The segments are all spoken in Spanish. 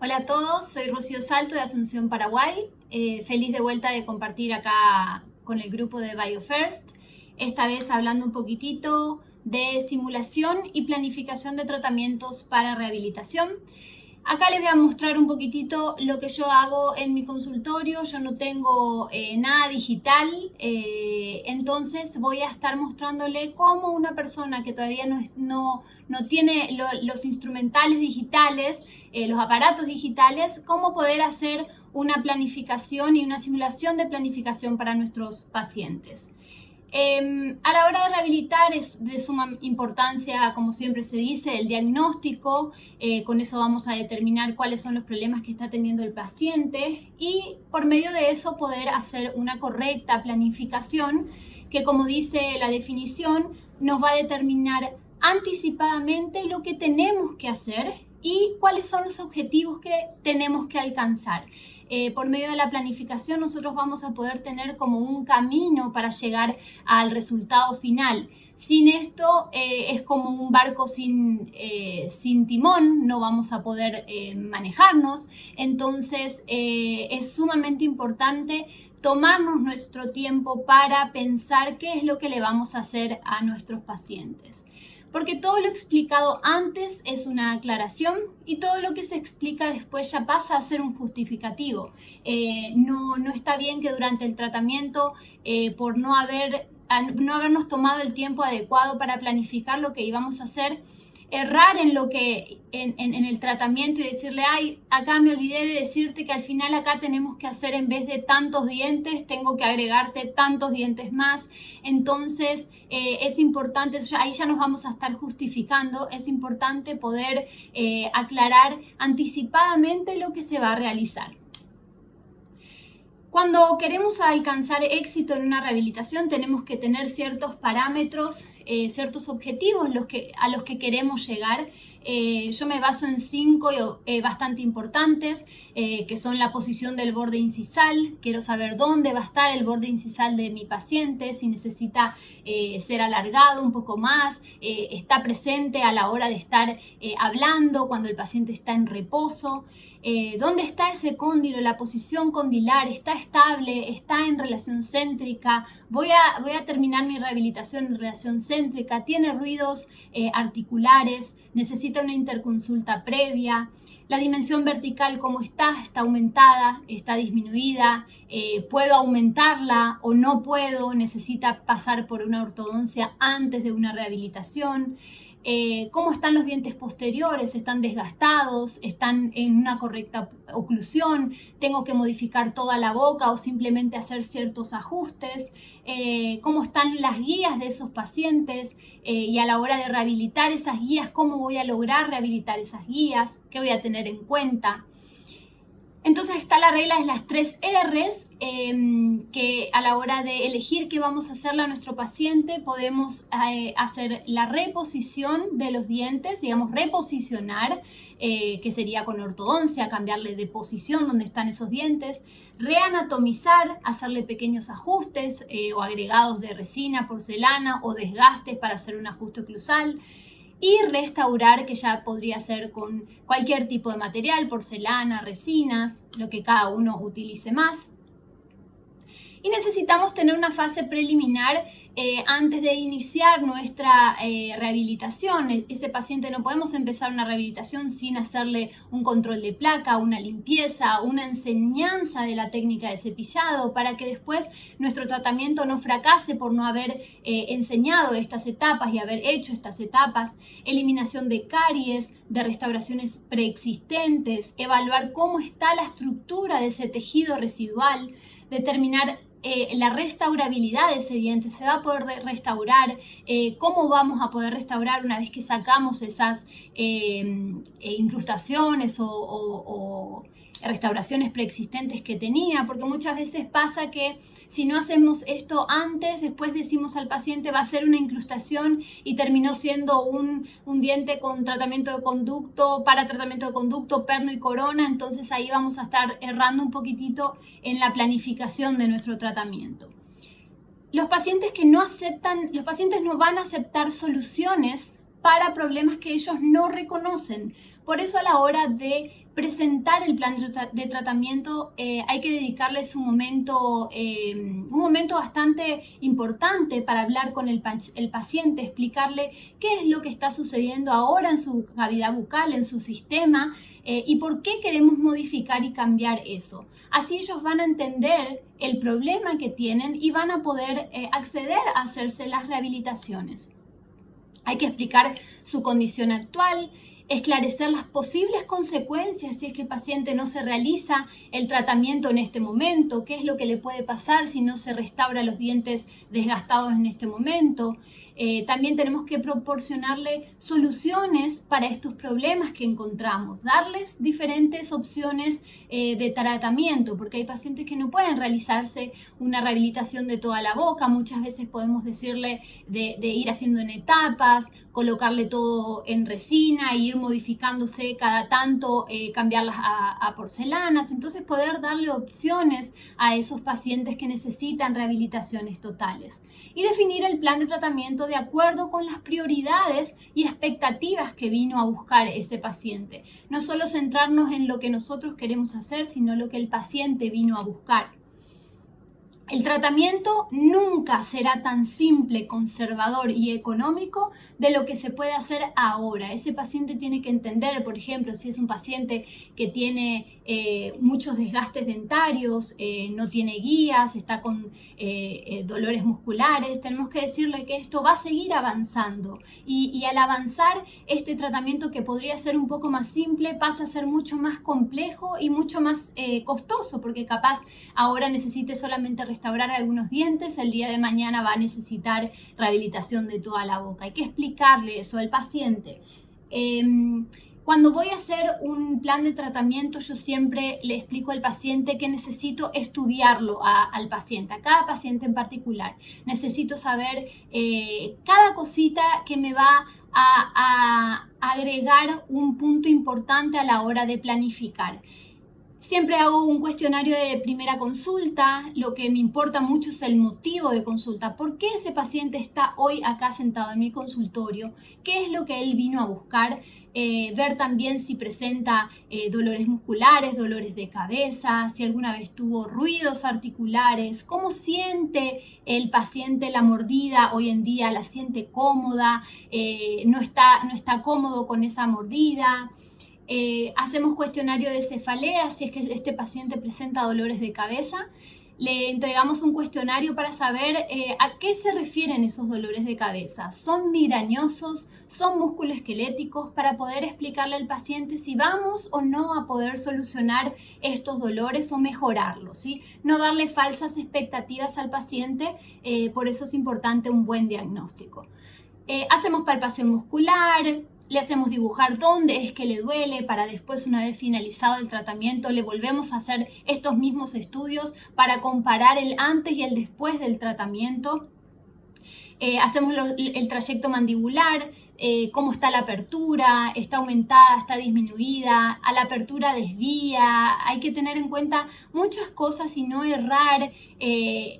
Hola a todos, soy Rocío Salto de Asunción, Paraguay. Feliz de vuelta de compartir acá con el grupo de BioFirst. Esta vez hablando un poquitito de simulación y planificación de tratamientos para rehabilitación. Acá les voy a mostrar un poquitito lo que yo hago en mi consultorio. Yo no tengo nada digital, entonces voy a estar mostrándole cómo una persona que todavía no tiene los instrumentales digitales, los aparatos digitales, cómo poder hacer una planificación y una simulación de planificación para nuestros pacientes. A la hora de rehabilitar es de suma importancia, como siempre se dice, el diagnóstico. Con eso vamos a determinar cuáles son los problemas que está teniendo el paciente y por medio de eso poder hacer una correcta planificación que, como dice la definición, nos va a determinar anticipadamente lo que tenemos que hacer y cuáles son los objetivos que tenemos que alcanzar. Por medio de la planificación nosotros vamos a poder tener como un camino para llegar al resultado final. Sin esto es como un barco sin timón, no vamos a poder manejarnos. Entonces es sumamente importante tomarnos nuestro tiempo para pensar qué es lo que le vamos a hacer a nuestros pacientes. Porque todo lo explicado antes es una aclaración y todo lo que se explica después ya pasa a ser un justificativo. No está bien que durante el tratamiento, por no habernos tomado el tiempo adecuado para planificar lo que íbamos a hacer, errar en el tratamiento y decirle, ay, acá me olvidé de decirte que al final acá tenemos que hacer, en vez de tantos dientes, tengo que agregarte tantos dientes más. Entonces es importante, ahí ya nos vamos a estar justificando, es importante poder aclarar anticipadamente lo que se va a realizar. Cuando queremos alcanzar éxito en una rehabilitación tenemos que tener ciertos parámetros, ciertos objetivos a los que queremos llegar. Yo me baso en 5 bastante importantes, que son la posición del borde incisal. Quiero saber dónde va a estar el borde incisal de mi paciente, si necesita ser alargado un poco más, está presente a la hora de estar hablando, cuando el paciente está en reposo. ¿Dónde está ese cóndilo? La posición condilar, ¿está estable? ¿Está en relación céntrica? Voy a terminar mi rehabilitación en relación céntrica. ¿Tiene ruidos articulares? ¿Necesita una interconsulta previa? La dimensión vertical, ¿cómo está? ¿Está aumentada? ¿Está disminuida? ¿Puedo aumentarla o no puedo? ¿Necesita pasar por una ortodoncia antes de una rehabilitación? ¿Cómo están los dientes posteriores? ¿Están desgastados? ¿Están en una correcta oclusión? ¿Tengo que modificar toda la boca o simplemente hacer ciertos ajustes? ¿Cómo están las guías de esos pacientes? Y a la hora de rehabilitar esas guías, ¿cómo voy a lograr rehabilitar esas guías? ¿Qué voy a tener en cuenta? Entonces está la regla de las 3 R's, que a la hora de elegir qué vamos a hacerle a nuestro paciente podemos hacer la reposición de los dientes, digamos reposicionar, que sería con ortodoncia, cambiarle de posición donde están esos dientes, reanatomizar, hacerle pequeños ajustes o agregados de resina, porcelana o desgastes para hacer un ajuste oclusal, y restaurar, que ya podría ser con cualquier tipo de material, porcelana, resinas, lo que cada uno utilice más. Y necesitamos tener una fase preliminar antes de iniciar nuestra rehabilitación. Ese paciente no podemos empezar una rehabilitación sin hacerle un control de placa, una limpieza, una enseñanza de la técnica de cepillado para que después nuestro tratamiento no fracase por no haber enseñado estas etapas y haber hecho estas etapas. Eliminación de caries, de restauraciones preexistentes, evaluar cómo está la estructura de ese tejido residual, determinar la restaurabilidad de ese diente, se va a poder restaurar, cómo vamos a poder restaurar una vez que sacamos esas incrustaciones o restauraciones preexistentes que tenía, porque muchas veces pasa que si no hacemos esto antes, después decimos al paciente va a ser una incrustación y terminó siendo un diente con tratamiento de conducto, para tratamiento de conducto, perno y corona. Entonces ahí vamos a estar errando un poquitito en la planificación de nuestro tratamiento. Los pacientes no van a aceptar soluciones para problemas que ellos no reconocen. Por eso a la hora de presentar el plan de tratamiento hay que dedicarles un momento bastante importante para hablar con el paciente, explicarle qué es lo que está sucediendo ahora en su cavidad bucal, en su sistema, y por qué queremos modificar y cambiar eso. Así ellos van a entender el problema que tienen y van a poder acceder a hacerse las rehabilitaciones. Hay que explicar su condición actual, esclarecer las posibles consecuencias si es que el paciente no se realiza el tratamiento en este momento, qué es lo que le puede pasar si no se restaura los dientes desgastados en este momento. También tenemos que proporcionarle soluciones para estos problemas que encontramos, darles diferentes opciones de tratamiento, porque hay pacientes que no pueden realizarse una rehabilitación de toda la boca. Muchas veces podemos decirle de ir haciendo en etapas, colocarle todo en resina e ir modificándose cada tanto, cambiarlas a porcelanas. Entonces poder darle opciones a esos pacientes que necesitan rehabilitaciones totales y definir el plan de tratamiento de acuerdo con las prioridades y expectativas que vino a buscar ese paciente. No solo centrarnos en lo que nosotros queremos hacer, sino lo que el paciente vino a buscar. El tratamiento nunca será tan simple, conservador y económico de lo que se puede hacer ahora. Ese paciente tiene que entender, por ejemplo, si es un paciente que tiene muchos desgastes dentarios, no tiene guías, está con dolores musculares, tenemos que decirle que esto va a seguir avanzando y al avanzar este tratamiento, que podría ser un poco más simple, pasa a ser mucho más complejo y mucho más costoso, porque capaz ahora necesite solamente restaurar algunos dientes, el día de mañana va a necesitar rehabilitación de toda la boca. Hay que explicarle eso al paciente. Cuando voy a hacer un plan de tratamiento, yo siempre le explico al paciente que necesito estudiarlo al paciente, a cada paciente en particular. Necesito saber cada cosita que me va a agregar un punto importante a la hora de planificar. Siempre hago un cuestionario de primera consulta. Lo que me importa mucho es el motivo de consulta. ¿Por qué ese paciente está hoy acá sentado en mi consultorio? ¿Qué es lo que él vino a buscar? Ver también si presenta dolores musculares, dolores de cabeza, si alguna vez tuvo ruidos articulares, cómo siente el paciente la mordida hoy en día, la siente cómoda, no está cómodo con esa mordida. Hacemos cuestionario de cefalea, si es que este paciente presenta dolores de cabeza. Le entregamos un cuestionario para saber a qué se refieren esos dolores de cabeza. ¿Son migrañosos? ¿Son musculoesqueléticos? Para poder explicarle al paciente si vamos o no a poder solucionar estos dolores o mejorarlos, ¿sí? No darle falsas expectativas al paciente, por eso es importante un buen diagnóstico. Hacemos palpación muscular. Le hacemos dibujar dónde es que le duele para después, una vez finalizado el tratamiento, le volvemos a hacer estos mismos estudios para comparar el antes y el después del tratamiento. Hacemos el trayecto mandibular, cómo está la apertura, está aumentada, está disminuida, a la apertura desvía. Hay que tener en cuenta muchas cosas y no errar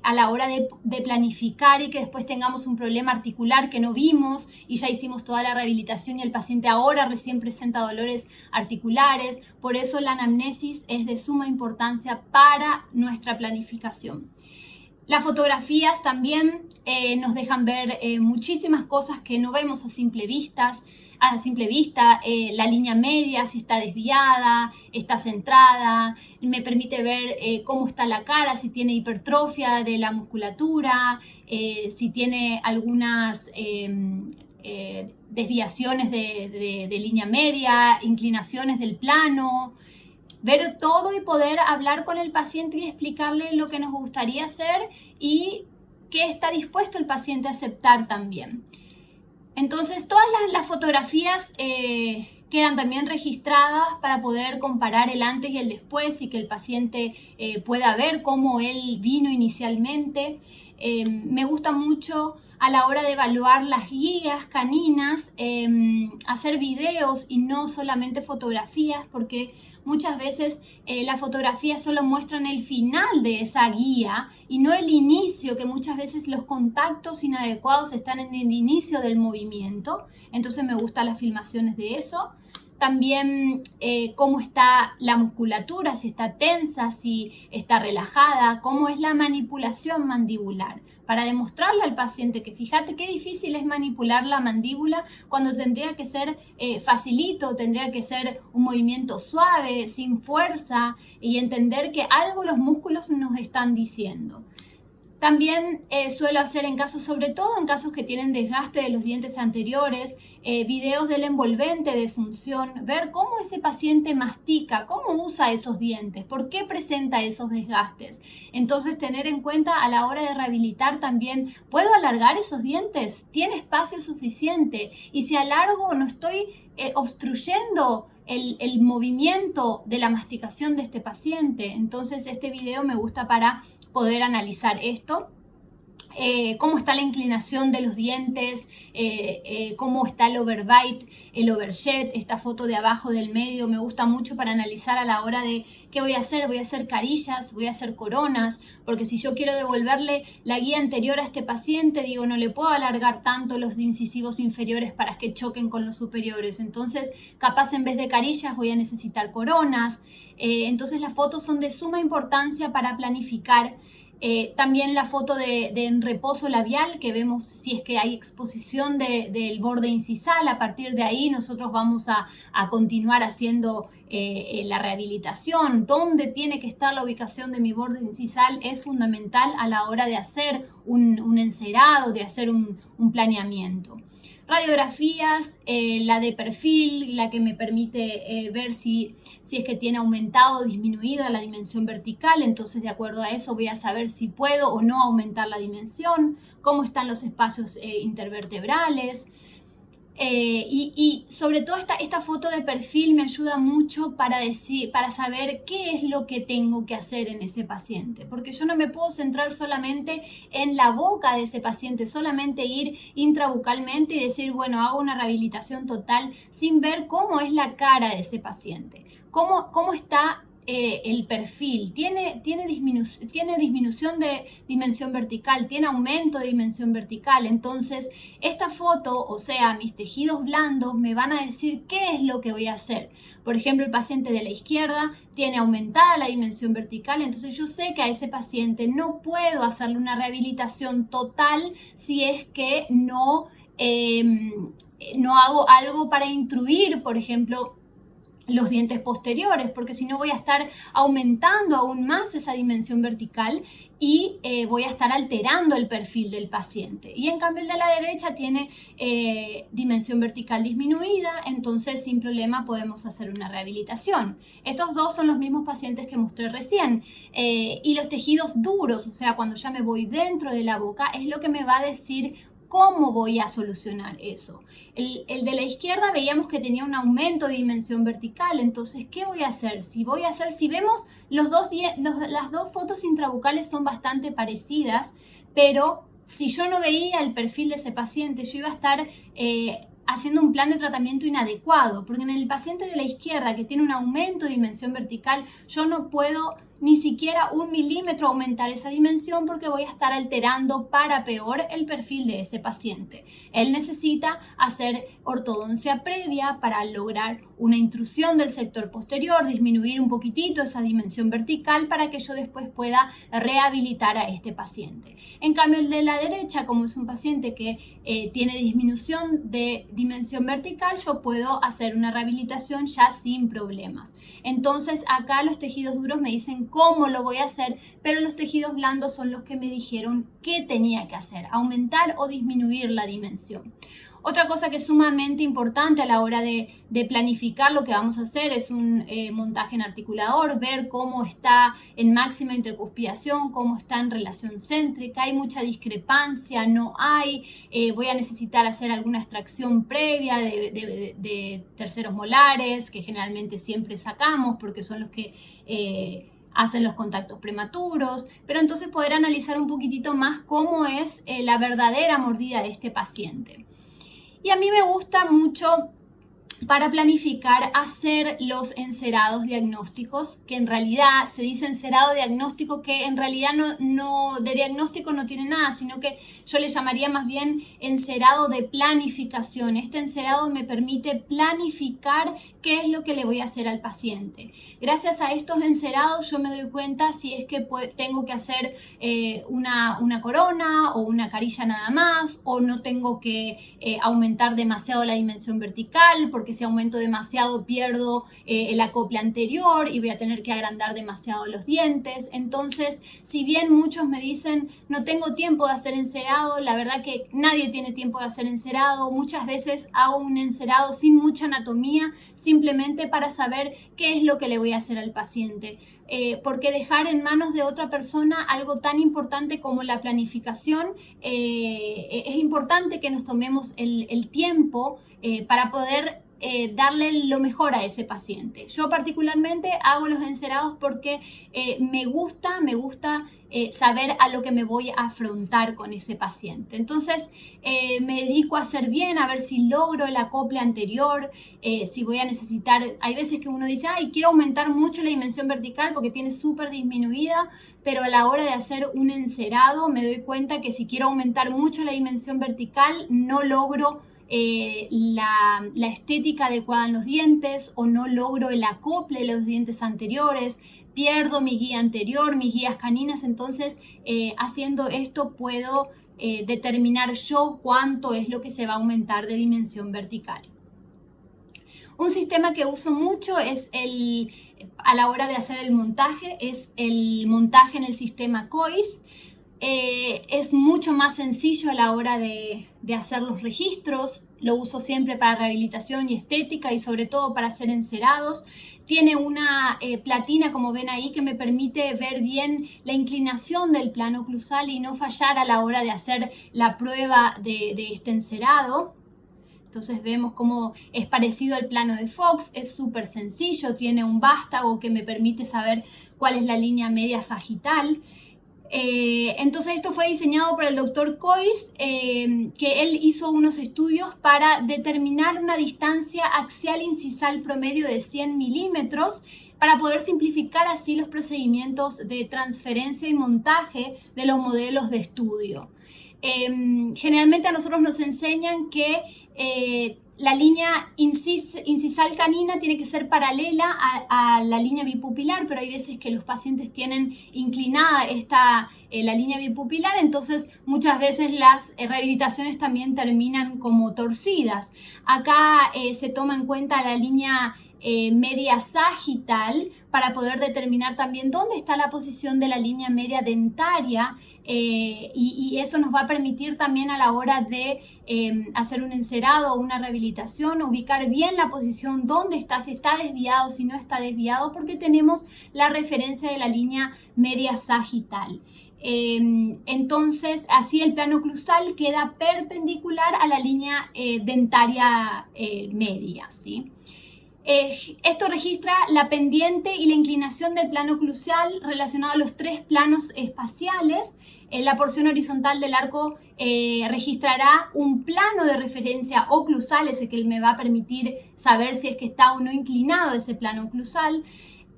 a la hora de planificar y que después tengamos un problema articular que no vimos y ya hicimos toda la rehabilitación y el paciente ahora recién presenta dolores articulares. Por eso la anamnesis es de suma importancia para nuestra planificación. Las fotografías también nos dejan ver muchísimas cosas que no vemos a simple vista. La línea media, si está desviada, está centrada, me permite ver cómo está la cara, si tiene hipertrofia de la musculatura, si tiene algunas desviaciones de línea media, inclinaciones del plano. Ver todo y poder hablar con el paciente y explicarle lo que nos gustaría hacer y qué está dispuesto el paciente a aceptar también. Entonces, todas las fotografías quedan también registradas para poder comparar el antes y el después y que el paciente pueda ver cómo él vino inicialmente. Me gusta mucho a la hora de evaluar las guías caninas, hacer videos y no solamente fotografías, porque muchas veces las fotografías solo muestran el final de esa guía y no el inicio, que muchas veces los contactos inadecuados están en el inicio del movimiento. Entonces me gustan las filmaciones de eso. también cómo está la musculatura, si está tensa, si está relajada, cómo es la manipulación mandibular, para demostrarle al paciente que fíjate qué difícil es manipular la mandíbula cuando tendría que ser facilito, tendría que ser un movimiento suave, sin fuerza, y entender que algo los músculos nos están diciendo. También suelo hacer sobre todo en casos que tienen desgaste de los dientes anteriores, videos del envolvente de función, ver cómo ese paciente mastica, cómo usa esos dientes, por qué presenta esos desgastes. Entonces, tener en cuenta a la hora de rehabilitar también, ¿puedo alargar esos dientes? ¿Tiene espacio suficiente? Y si alargo, no estoy obstruyendo el movimiento de la masticación de este paciente. Entonces, este video me gusta para poder analizar esto. Cómo está la inclinación de los dientes, cómo está el overbite, el overjet, esta foto de abajo del medio me gusta mucho para analizar a la hora de qué voy a hacer carillas, voy a hacer coronas, porque si yo quiero devolverle la guía anterior a este paciente, digo, no le puedo alargar tanto los incisivos inferiores para que choquen con los superiores, entonces capaz en vez de carillas voy a necesitar coronas. Entonces las fotos son de suma importancia para planificar. También la foto de reposo labial, que vemos si es que hay exposición del borde incisal. A partir de ahí nosotros vamos a continuar haciendo la rehabilitación. Dónde tiene que estar la ubicación de mi borde incisal es fundamental a la hora de hacer un encerado, de hacer un planeamiento. Radiografías, la de perfil, la que me permite ver si es que tiene aumentado o disminuido la dimensión vertical, entonces de acuerdo a eso voy a saber si puedo o no aumentar la dimensión, cómo están los espacios intervertebrales. Y sobre todo esta foto de perfil me ayuda mucho para saber qué es lo que tengo que hacer en ese paciente, porque yo no me puedo centrar solamente en la boca de ese paciente, solamente ir intrabucalmente y decir, bueno, hago una rehabilitación total sin ver cómo es la cara de ese paciente, cómo está el perfil, tiene disminución de dimensión vertical, tiene aumento de dimensión vertical. Entonces, esta foto, o sea, mis tejidos blandos me van a decir qué es lo que voy a hacer. Por ejemplo, el paciente de la izquierda tiene aumentada la dimensión vertical, entonces yo sé que a ese paciente no puedo hacerle una rehabilitación total si es que no hago algo para intruir, por ejemplo, los dientes posteriores, porque si no voy a estar aumentando aún más esa dimensión vertical y voy a estar alterando el perfil del paciente. Y en cambio el de la derecha tiene dimensión vertical disminuida, entonces sin problema podemos hacer una rehabilitación. Estos dos son los mismos pacientes que mostré recién. Y los tejidos duros, o sea, cuando ya me voy dentro de la boca, es lo que me va a decir ¿cómo voy a solucionar eso? El de la izquierda veíamos que tenía un aumento de dimensión vertical, entonces, ¿qué voy a hacer? Si vemos, las dos fotos intrabucales son bastante parecidas, pero si yo no veía el perfil de ese paciente, yo iba a estar haciendo un plan de tratamiento inadecuado, porque en el paciente de la izquierda que tiene un aumento de dimensión vertical, yo no puedo ni siquiera 1 milímetro aumentar esa dimensión porque voy a estar alterando para peor el perfil de ese paciente. Él necesita hacer ortodoncia previa para lograr una intrusión del sector posterior, disminuir un poquitito esa dimensión vertical para que yo después pueda rehabilitar a este paciente. En cambio, el de la derecha, como es un paciente que tiene disminución de dimensión vertical, yo puedo hacer una rehabilitación ya sin problemas. Entonces, acá los tejidos duros me dicen cómo lo voy a hacer, pero los tejidos blandos son los que me dijeron qué tenía que hacer, aumentar o disminuir la dimensión. Otra cosa que es sumamente importante a la hora de planificar lo que vamos a hacer es un montaje en articulador, ver cómo está en máxima intercuspidación, cómo está en relación céntrica, hay mucha discrepancia, no hay, voy a necesitar hacer alguna extracción previa de terceros molares, que generalmente siempre sacamos porque son los que hacen los contactos prematuros, pero entonces poder analizar un poquitito más cómo es la verdadera mordida de este paciente. Y a mí me gusta mucho para planificar hacer los encerados diagnósticos, que en realidad se dice encerado diagnóstico, que en realidad no de diagnóstico no tiene nada, sino que yo le llamaría más bien encerado de planificación. Este encerado me permite planificar qué es lo que le voy a hacer al paciente. Gracias a estos encerados yo me doy cuenta si es que tengo que hacer una corona o una carilla nada más, o no tengo que aumentar demasiado la dimensión vertical, porque si aumento demasiado pierdo el acople anterior y voy a tener que agrandar demasiado los dientes. Entonces, si bien muchos me dicen no tengo tiempo de hacer encerado, la verdad que nadie tiene tiempo de hacer encerado. Muchas veces hago un encerado sin mucha anatomía, simplemente para saber qué es lo que le voy a hacer al paciente. Porque dejar en manos de otra persona algo tan importante como la planificación, es importante que nos tomemos el tiempo para poder darle lo mejor a ese paciente. Yo particularmente hago los encerados porque me gusta saber a lo que me voy a afrontar con ese paciente. Entonces me dedico a hacer bien, a ver si logro el acople anterior, si voy a necesitar, hay veces que uno dice, ay, quiero aumentar mucho la dimensión vertical porque tiene súper disminuida, pero a la hora de hacer un encerado me doy cuenta que si quiero aumentar mucho la dimensión vertical no logro la estética adecuada en los dientes, o no logro el acople de los dientes anteriores, pierdo mi guía anterior, mis guías caninas. Entonces haciendo esto puedo determinar yo cuánto es lo que se va a aumentar de dimensión vertical. Un sistema que uso mucho es a la hora de hacer el montaje, es el montaje en el sistema COIS. Es mucho más sencillo a la hora de hacer los registros. Lo uso siempre para rehabilitación y estética, y sobre todo para hacer encerados. Tiene una platina, como ven ahí, que me permite ver bien la inclinación del plano oclusal y no fallar a la hora de hacer la prueba de este encerado. Entonces vemos cómo es parecido al plano de Fox, es súper sencillo, tiene un vástago que me permite saber cuál es la línea media sagital. Entonces esto fue diseñado por el doctor Cois, que él hizo unos estudios para determinar una distancia axial incisal promedio de 100 milímetros para poder simplificar así los procedimientos de transferencia y montaje de los modelos de estudio. Generalmente a nosotros nos enseñan que la línea incisal canina tiene que ser paralela a la línea bipupilar, pero hay veces que los pacientes tienen inclinada la línea bipupilar, entonces muchas veces las rehabilitaciones también terminan como torcidas. Acá se toma en cuenta la línea media sagital para poder determinar también dónde está la posición de la línea media dentaria, y eso nos va a permitir también a la hora de hacer un encerado o una rehabilitación, ubicar bien la posición, dónde está, si está desviado, si no está desviado, porque tenemos la referencia de la línea media sagital. Entonces así el plano oclusal queda perpendicular a la línea dentaria media, ¿sí? Esto registra la pendiente y la inclinación del plano oclusal relacionado a los tres planos espaciales. La porción horizontal del arco registrará un plano de referencia oclusal, ese que me va a permitir saber si es que está o no inclinado ese plano oclusal.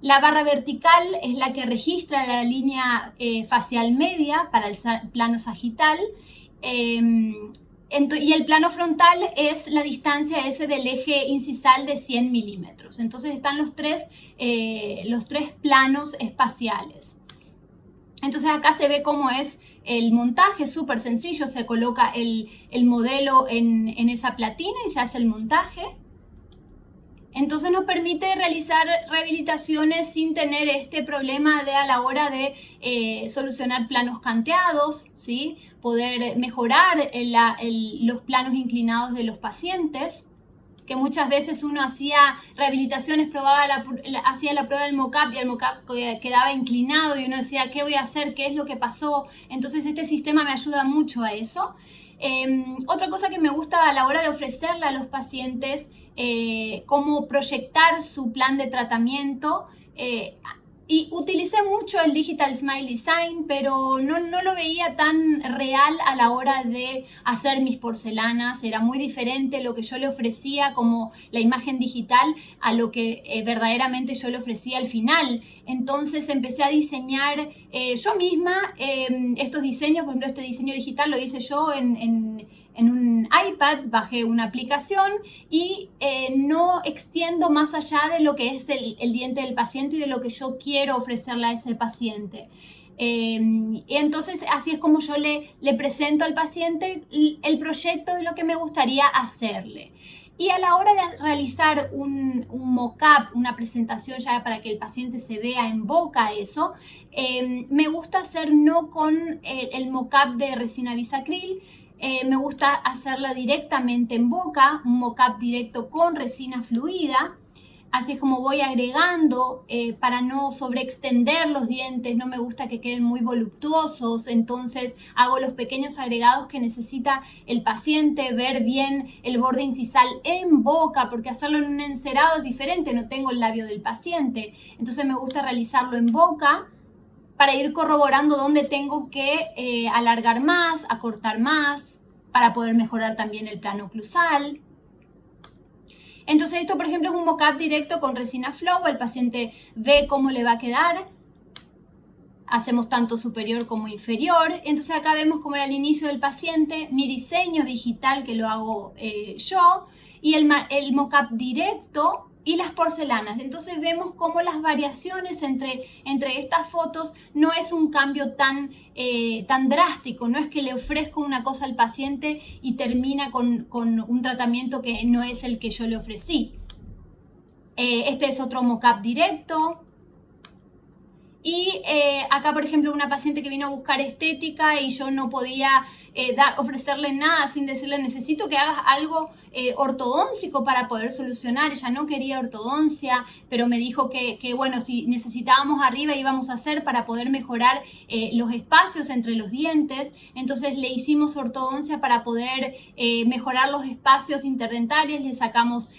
La barra vertical es la que registra la línea facial media para el plano sagital. Y el plano frontal es la distancia ese del eje incisal de 100 milímetros. Entonces están los tres planos espaciales. Entonces acá se ve cómo es el montaje, súper sencillo. Se coloca el modelo en esa platina y se hace el montaje. Entonces nos permite realizar rehabilitaciones sin tener este problema a la hora de solucionar planos canteados, ¿sí? Poder mejorar los planos inclinados de los pacientes, que muchas veces uno hacía rehabilitaciones, hacía la prueba del mock-up y el mock-up quedaba inclinado y uno decía, ¿qué voy a hacer? ¿Qué es lo que pasó? Entonces este sistema me ayuda mucho a eso. Otra cosa que me gusta a la hora de ofrecerle a los pacientes cómo proyectar su plan de tratamiento. Y utilicé mucho el Digital Smile Design, pero no lo veía tan real a la hora de hacer mis porcelanas. Era muy diferente lo que yo le ofrecía como la imagen digital a lo que verdaderamente yo le ofrecía al final. Entonces empecé a diseñar yo misma estos diseños. Por ejemplo, este diseño digital lo hice yo en un iPad, bajé una aplicación y no extiendo más allá de lo que es el diente del paciente y de lo que yo quiero ofrecerle a ese paciente. Y entonces así es como yo le presento al paciente el proyecto de lo que me gustaría hacerle. Y a la hora de realizar un mock-up, una presentación ya para que el paciente se vea en boca eso, me gusta hacer no con el mock-up de resina bisacril. Me gusta hacerla directamente en boca, un mock-up directo con resina fluida. Así es como voy agregando para no sobreextender los dientes, no me gusta que queden muy voluptuosos, entonces hago los pequeños agregados que necesita el paciente, ver bien el borde incisal en boca, porque hacerlo en un encerado es diferente, no tengo el labio del paciente, entonces me gusta realizarlo en boca para ir corroborando dónde tengo que alargar más, acortar más, para poder mejorar también el plano oclusal. Entonces esto, por ejemplo, es un mock-up directo con resina flow, el paciente ve cómo le va a quedar, hacemos tanto superior como inferior, entonces acá vemos cómo era el inicio del paciente, mi diseño digital que lo hago yo, y el mock-up directo y las porcelanas. Entonces vemos cómo las variaciones entre estas fotos no es un cambio tan drástico, no es que le ofrezco una cosa al paciente y termina con un tratamiento que no es el que yo le ofrecí. Este es otro mock-up directo. Y acá, por ejemplo, una paciente que vino a buscar estética y yo no podía ofrecerle nada sin decirle necesito que hagas algo ortodóntico para poder solucionar. Ella no quería ortodoncia, pero me dijo que bueno, si necesitábamos arriba íbamos a hacer para poder mejorar los espacios entre los dientes. Entonces le hicimos ortodoncia para poder mejorar los espacios interdentarios. Le sacamos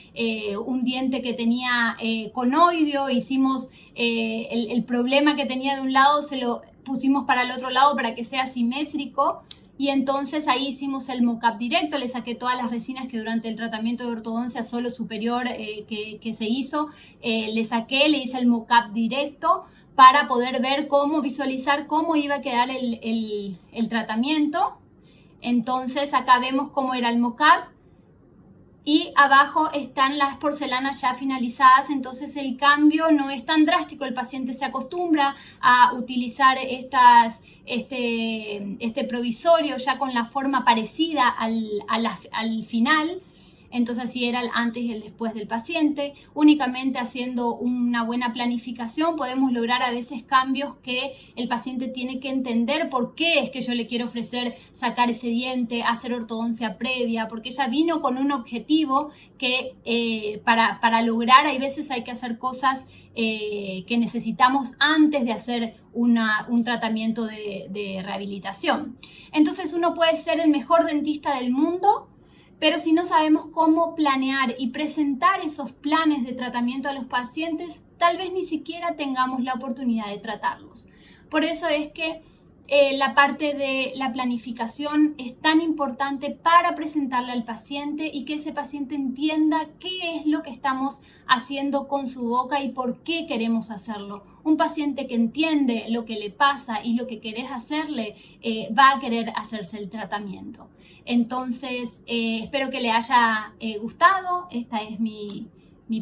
un diente que tenía conoideo, hicimos el problema que tenía de un lado se lo pusimos para el otro lado para que sea simétrico, y entonces ahí hicimos el mock-up directo. Le saqué todas las resinas que durante el tratamiento de ortodoncia solo superior que se hizo, le saqué, le hice el mock-up directo para poder ver visualizar cómo iba a quedar el tratamiento. Entonces acá vemos cómo era el mock-up. Y abajo están las porcelanas ya finalizadas, entonces el cambio no es tan drástico, el paciente se acostumbra a utilizar este provisorio ya con la forma parecida al final. Entonces así era el antes y el después del paciente. Únicamente haciendo una buena planificación podemos lograr a veces cambios que el paciente tiene que entender por qué es que yo le quiero ofrecer sacar ese diente, hacer ortodoncia previa, porque ella vino con un objetivo que para lograr hay veces hay que hacer cosas que necesitamos antes de hacer un tratamiento de rehabilitación. Entonces uno puede ser el mejor dentista del mundo, pero si no sabemos cómo planear y presentar esos planes de tratamiento a los pacientes, tal vez ni siquiera tengamos la oportunidad de tratarlos. Por eso es que la parte de la planificación es tan importante para presentarle al paciente y que ese paciente entienda qué es lo que estamos haciendo con su boca y por qué queremos hacerlo. Un paciente que entiende lo que le pasa y lo que querés hacerle va a querer hacerse el tratamiento. Entonces, espero que le haya gustado. Esta es mi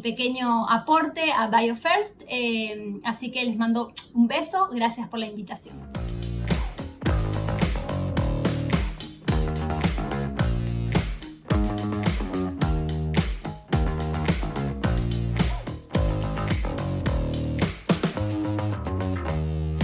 pequeño aporte a BioFirst. Así que les mando un beso. Gracias por la invitación.